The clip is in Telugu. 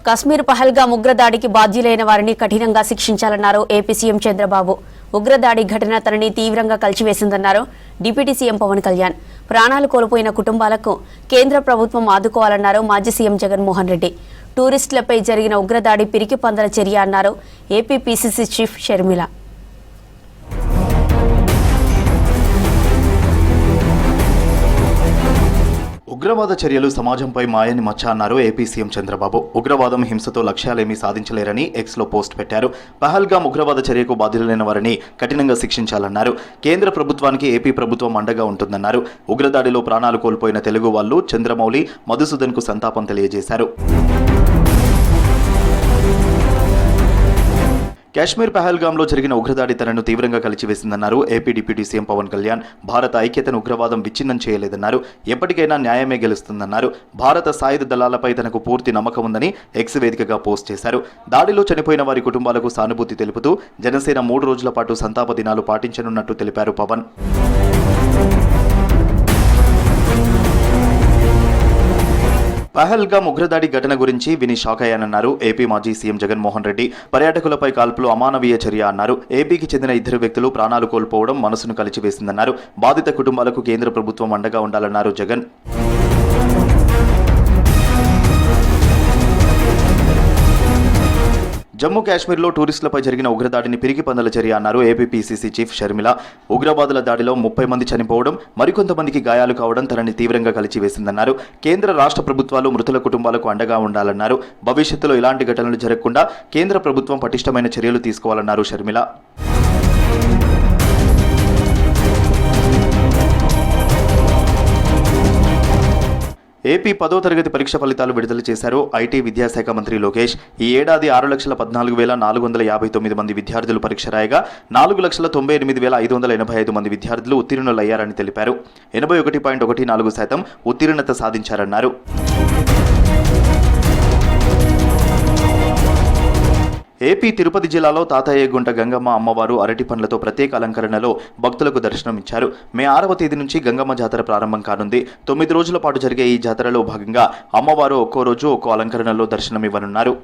కశ్మీర్ పహల్గామ్ ఉగ్రదాడికి బాధ్యులైన వారిని కఠినంగా శిక్షించాలన్నారు ఏపీ సీఎం చంద్రబాబు. ఉగ్రదాడి ఘటన తనని తీవ్రంగా కలిచివేసిందన్నారు డిప్యూటీ సీఎం పవన్ కళ్యాణ్. ప్రాణాలు కోల్పోయిన కుటుంబాలకు కేంద్ర ప్రభుత్వం ఆదుకోవాలన్నారు మాజీ సీఎం జగన్మోహన్ రెడ్డి. టూరిస్టులపై జరిగిన ఉగ్రదాడి పిరికి పందల చర్య అన్నారు ఏపీ పీసీసీ చీఫ్ షర్మిల. ఉగ్రవాద చర్యలు సమాజంపై మాయని మచ్చ అన్నారు ఏపీ సీఎం చంద్రబాబు. ఉగ్రవాదం హింసతో లక్ష్యాలేమీ సాధించలేరని ఎక్స్లో పోస్ట్ పెట్టారు. పహల్గామ్ ఉగ్రవాద చర్యకు బాధ్యులైన వారిని కఠినంగా శిక్షించాలన్నారు. కేంద్ర ప్రభుత్వానికి ఏపీ ప్రభుత్వం అండగా ఉంటుందన్నారు. ఉగ్రదాడిలో ప్రాణాలు కోల్పోయిన తెలుగు వాళ్లు చంద్రమౌళి, మధుసూదన్కు సంతాపం తెలియజేశారు. కాశ్మీర్ పహల్గామ్లో జరిగిన ఉగ్రదాడి తనను తీవ్రంగా కలిచివేసిందన్నారు AP deputy CM Pawan Kalyan. భారత ఐక్యతను ఉగ్రవాదం విచ్ఛిన్నం చేయలేదన్నారు. ఎప్పటికైనా న్యాయమే గెలుస్తుందన్నారు. భారత సాయుధ దళాలపై తనకు పూర్తి నమ్మకం ఉందని ఎక్స్ వేదికగా పోస్ట్ చేశారు. దాడిలో చనిపోయిన వారి కుటుంబాలకు సానుభూతి తెలుపుతూ జనసేన 3 రోజుల పాటు సంతాప దినాలు పాటించనున్నట్టు తెలిపారు పవన్. పహల్గామ్ ఉగ్రదాడి ఘటన గురించి విని షాక్ అయ్యానన్నారు ఏపీ మాజీ సీఎం జగన్మోహన్ రెడ్డి. పర్యాటకులపై కాల్పులు అమానవీయ చర్య అన్నారు. ఏపీకి చెందిన 2 వ్యక్తులు ప్రాణాలు కోల్పోవడం మనసును కలిచివేసిందన్నారు. బాధిత కుటుంబాలకు కేంద్ర ప్రభుత్వం అండగా ఉండాలన్నారు జగన్. జమ్మూ కాశ్మీర్లో టూరిస్టులపై జరిగిన ఉగ్రదాడిని పిరికి పందల చర్య అన్నారు ఏపీ పీసీసీ చీఫ్ షర్మిల. ఉగ్రవాదుల దాడిలో 30 మంది చనిపోవడం, మరికొంతమందికి గాయాలు కావడం తనని తీవ్రంగా కలిచివేసిందన్నారు. కేంద్ర రాష్ట్ర ప్రభుత్వాలు మృతుల కుటుంబాలకు అండగా ఉండాలన్నారు. భవిష్యత్తులో ఇలాంటి ఘటనలు జరగకుండా కేంద్ర ప్రభుత్వం పటిష్టమైన చర్యలు తీసుకోవాలన్నారు షర్మిల. ఏపీ 10వ తరగతి పరీక్ష ఫలితాలు విడుదల చేశారు ఐటీ విద్యాశాఖ మంత్రి లోకేష్. ఈ ఏడాది 6,14,459 మంది విద్యార్థులు పరీక్ష రాయగా 4,98,585 మంది విద్యార్థులు ఉత్తీర్ణులయ్యారని తెలిపారు. 81.14% ఉత్తీర్ణత సాధించారన్నారు. ఏపీ తిరుపతి జిల్లాలో తాతయ్యగుంట గంగమ్మ అమ్మవారు అరటి పండ్లతో ప్రత్యేక అలంకరణలో భక్తులకు దర్శనమిచ్చారు. మే 6వ తేదీ నుంచి గంగమ్మ జాతర ప్రారంభం కానుంది. 9 రోజుల పాటు జరిగే ఈ జాతరలో భాగంగా అమ్మవారు ఒక్కో రోజు ఒక్కో అలంకరణలో దర్శనమివ్వనున్నారు.